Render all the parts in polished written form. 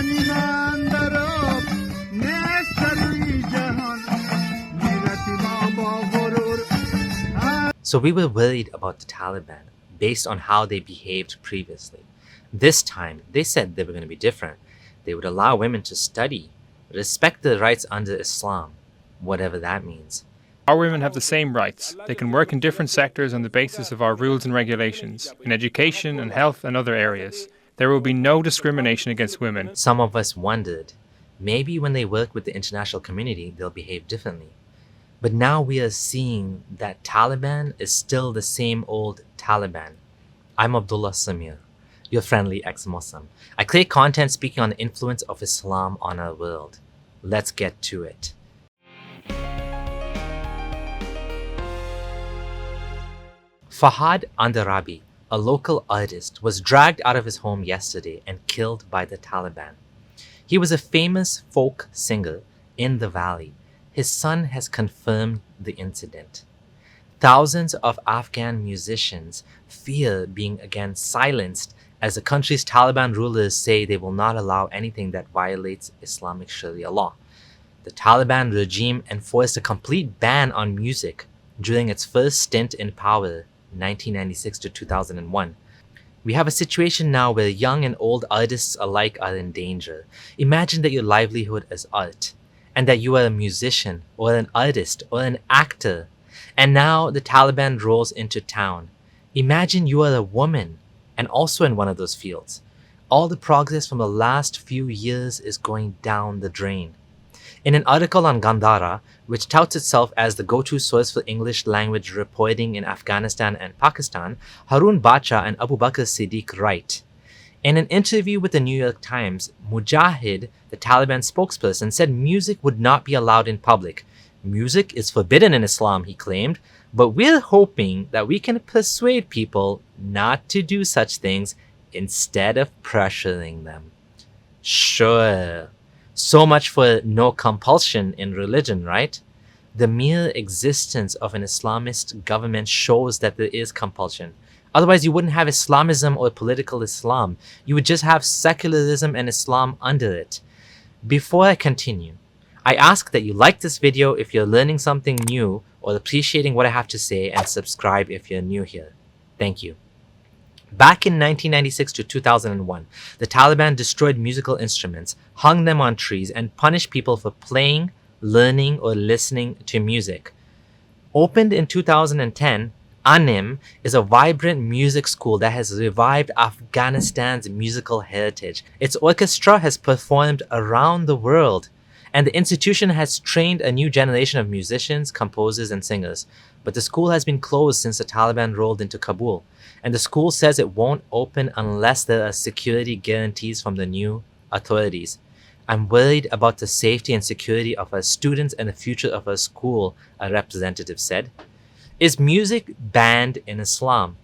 Andarab, jahan, So we were worried about the Taliban based on how they behaved previously. This time, they said they were going to be different. They would allow women to study, respect their rights under Islam, whatever that means. Our women have the same rights. They can work in different sectors on the basis of our rules and regulations, in education and health and other areas. There will be no discrimination against women. Some of us wondered, maybe when they work with the international community, they'll behave differently. But now we are seeing that Taliban is still the same old Taliban. I'm Abdullah Samir, your friendly ex-Muslim. I create content speaking on the influence of Islam on our world. Let's get to it. Fawad Andarabi, a local artist, was dragged out of his home yesterday and killed by the Taliban. He was a famous folk singer in the valley. His son has confirmed the incident. Thousands of Afghan musicians fear being again silenced as the country's Taliban rulers say they will not allow anything that violates Islamic Sharia law. The Taliban regime enforced a complete ban on music during its first stint in power, 1996 to 2001. We have a situation now where young and old artists alike are in danger. Imagine that your livelihood is art, and that you are a musician or an artist or an actor, and now the Taliban rolls into town. Imagine you are a woman and also in one of those fields. All the progress from the last few years is going down the drain. In an article on Gandhara, which touts itself as the go-to source for English language reporting in Afghanistan and Pakistan, Harun Bacha and Abu Bakr Siddiq write, in an interview with the New York Times, Mujahid, the Taliban spokesperson, said music would not be allowed in public. Music is forbidden in Islam, he claimed, but we're hoping that we can persuade people not to do such things instead of pressuring them. Sure. So much for no compulsion in religion, right? The mere existence of an Islamist government shows that there is compulsion. Otherwise, you wouldn't have Islamism or political Islam. You would just have secularism and Islam under it. Before I continue, I ask that you like this video if you're learning something new or appreciating what I have to say, and subscribe if you're new here. Thank you. Back in 1996 to 2001, the Taliban destroyed musical instruments, hung them on trees, and punished people for playing, learning, or listening to music. Opened in 2010, Anim is a vibrant music school that has revived Afghanistan's musical heritage. Its orchestra has performed around the world, and the institution has trained a new generation of musicians, composers, and singers. But the school has been closed since the Taliban rolled into Kabul, and the school says it won't open unless there are security guarantees from the new authorities. I'm worried about the safety and security of our students and the future of our school, a representative said. Is music banned in Islam?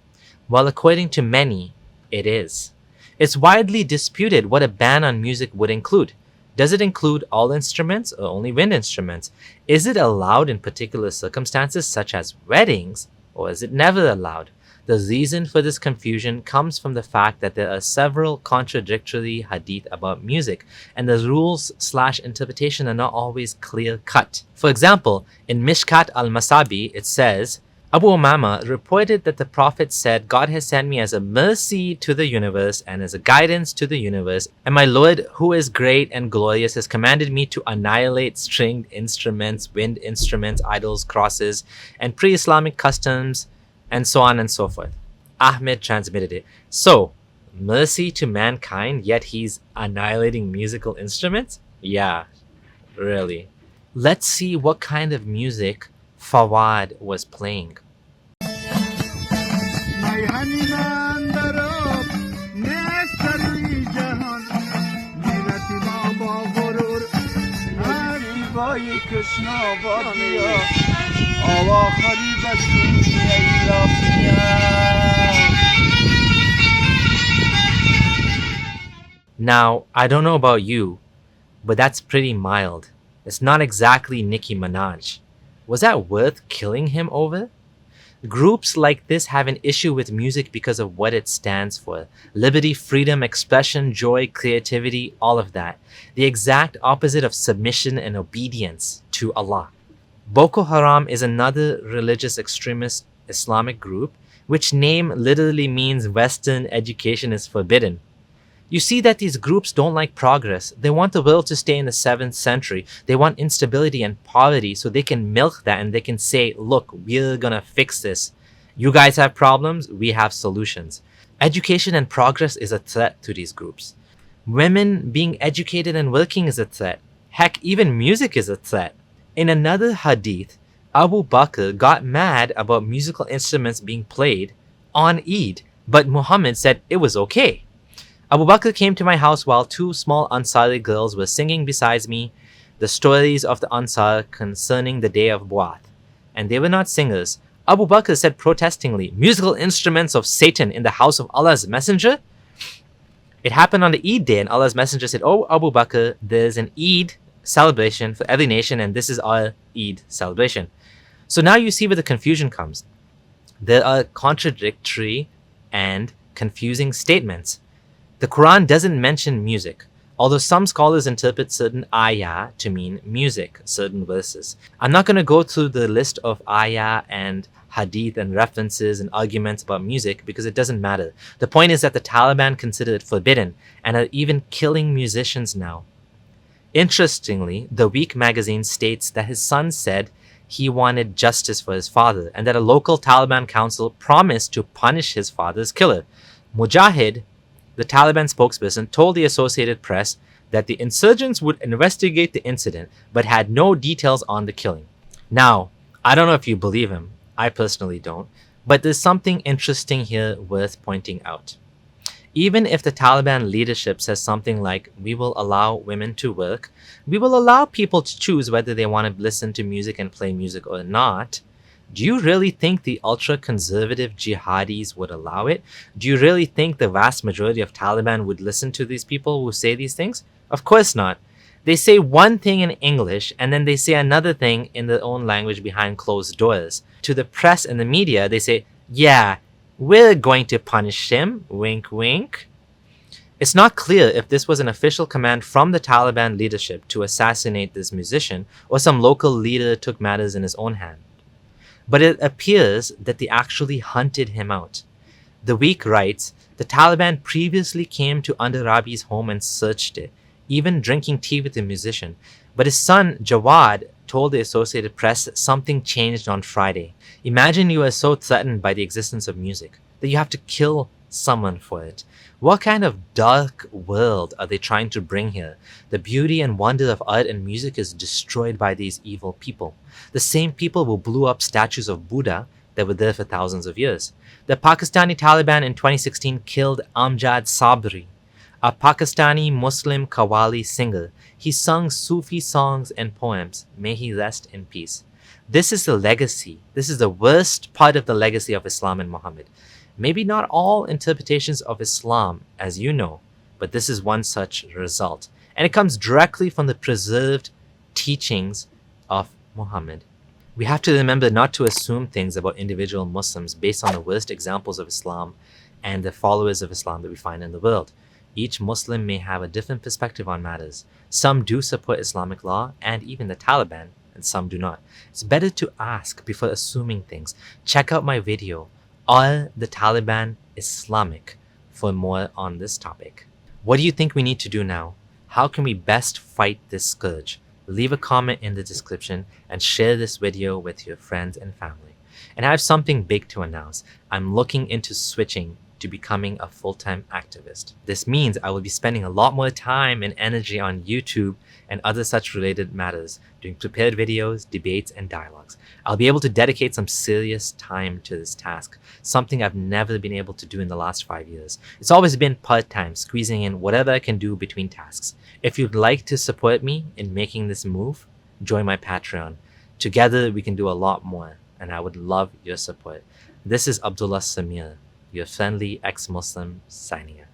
Well, according to many, it is. It's widely disputed what a ban on music would include. Does it include all instruments or only wind instruments? Is it allowed in particular circumstances such as weddings, or is it never allowed? The reason for this confusion comes from the fact that there are several contradictory hadith about music, and the rules/interpretation are not always clear-cut. For example, in Mishkat al-Masabi, it says, Abu Umama reported that the Prophet said, God has sent me as a mercy to the universe and as a guidance to the universe, and my Lord, who is great and glorious, has commanded me to annihilate stringed instruments, wind instruments, idols, crosses, and pre-Islamic customs, and so on and so forth. Ahmed transmitted it. So, mercy to mankind, yet he's annihilating musical instruments? Yeah, really. Let's see what kind of music Fawad was playing. Now, I don't know about you, but that's pretty mild. It's not exactly Nicki Minaj. Was that worth killing him over? Groups like this have an issue with music because of what it stands for. Liberty, freedom, expression, joy, creativity, all of that. The exact opposite of submission and obedience to Allah. Boko Haram is another religious extremist Islamic group, which name literally means Western education is forbidden. You see that these groups don't like progress. They want the world to stay in the 7th century. They want instability and poverty so they can milk that and they can say, look, we're gonna fix this. You guys have problems, we have solutions. Education and progress is a threat to these groups. Women being educated and working is a threat. Heck, even music is a threat. In another hadith, Abu Bakr got mad about musical instruments being played on Eid, but Muhammad said it was okay. Abu Bakr came to my house while 2 small Ansari girls were singing beside me the stories of the Ansar concerning the day of Bu'ath, and they were not singers. Abu Bakr said protestingly, musical instruments of Satan in the house of Allah's Messenger? It happened on the Eid day, and Allah's Messenger said, oh Abu Bakr, there's an Eid celebration for every nation, and this is our Eid celebration. So now you see where the confusion comes. There are contradictory and confusing statements. The Quran doesn't mention music, although some scholars interpret certain ayah to mean music, certain verses. I'm not going to go through the list of ayah and hadith and references and arguments about music because it doesn't matter. The point is that the Taliban consider it forbidden and are even killing musicians now. Interestingly, The Week magazine states that his son said he wanted justice for his father and that a local Taliban council promised to punish his father's killer. Mujahid, the Taliban spokesperson, told the Associated Press that the insurgents would investigate the incident but had no details on the killing. Now, I don't know if you believe him, I personally don't, but there's something interesting here worth pointing out. Even if the Taliban leadership says something like, we will allow women to work, we will allow people to choose whether they want to listen to music and play music or not, do you really think the ultra-conservative jihadis would allow it? Do you really think the vast majority of Taliban would listen to these people who say these things? Of course not. They say one thing in English and then they say another thing in their own language behind closed doors. To the press and the media, they say, yeah, we're going to punish him, wink wink. It's not clear if this was an official command from the Taliban leadership to assassinate this musician or some local leader took matters in his own hand. But it appears that they actually hunted him out. The Week writes, the Taliban previously came to Andarabi's home and searched it, even drinking tea with the musician. But his son, Jawad, told the Associated Press that something changed on Friday. Imagine you are so threatened by the existence of music that you have to kill someone for it. What kind of dark world are they trying to bring here? The beauty and wonder of art and music is destroyed by these evil people. The same people who blew up statues of Buddha that were there for thousands of years. The Pakistani Taliban in 2016 killed Amjad Sabri, a Pakistani Muslim Qawwali singer. He sung Sufi songs and poems. May he rest in peace. This is the legacy. This is the worst part of the legacy of Islam and Muhammad. Maybe not all interpretations of Islam, as you know, but this is one such result. And it comes directly from the preserved teachings of Muhammad. We have to remember not to assume things about individual Muslims based on the worst examples of Islam and the followers of Islam that we find in the world. Each Muslim may have a different perspective on matters. Some do support Islamic law and even the Taliban, and some do not. It's better to ask before assuming things. Check out my video, Are the Taliban Islamic, for more on this topic. What do you think we need to do now? How can we best fight this scourge? Leave a comment in the description and share this video with your friends and family. And I have something big to announce. I'm looking into switching to becoming a full-time activist. This means I will be spending a lot more time and energy on YouTube and other such related matters, doing prepared videos, debates, and dialogues. I'll be able to dedicate some serious time to this task, something I've never been able to do in the last 5 years. It's always been part-time, squeezing in whatever I can do between tasks. If you'd like to support me in making this move, join my Patreon. Together we can do a lot more, and I would love your support. This is Abdullah Samir, your friendly ex-Muslim signing out.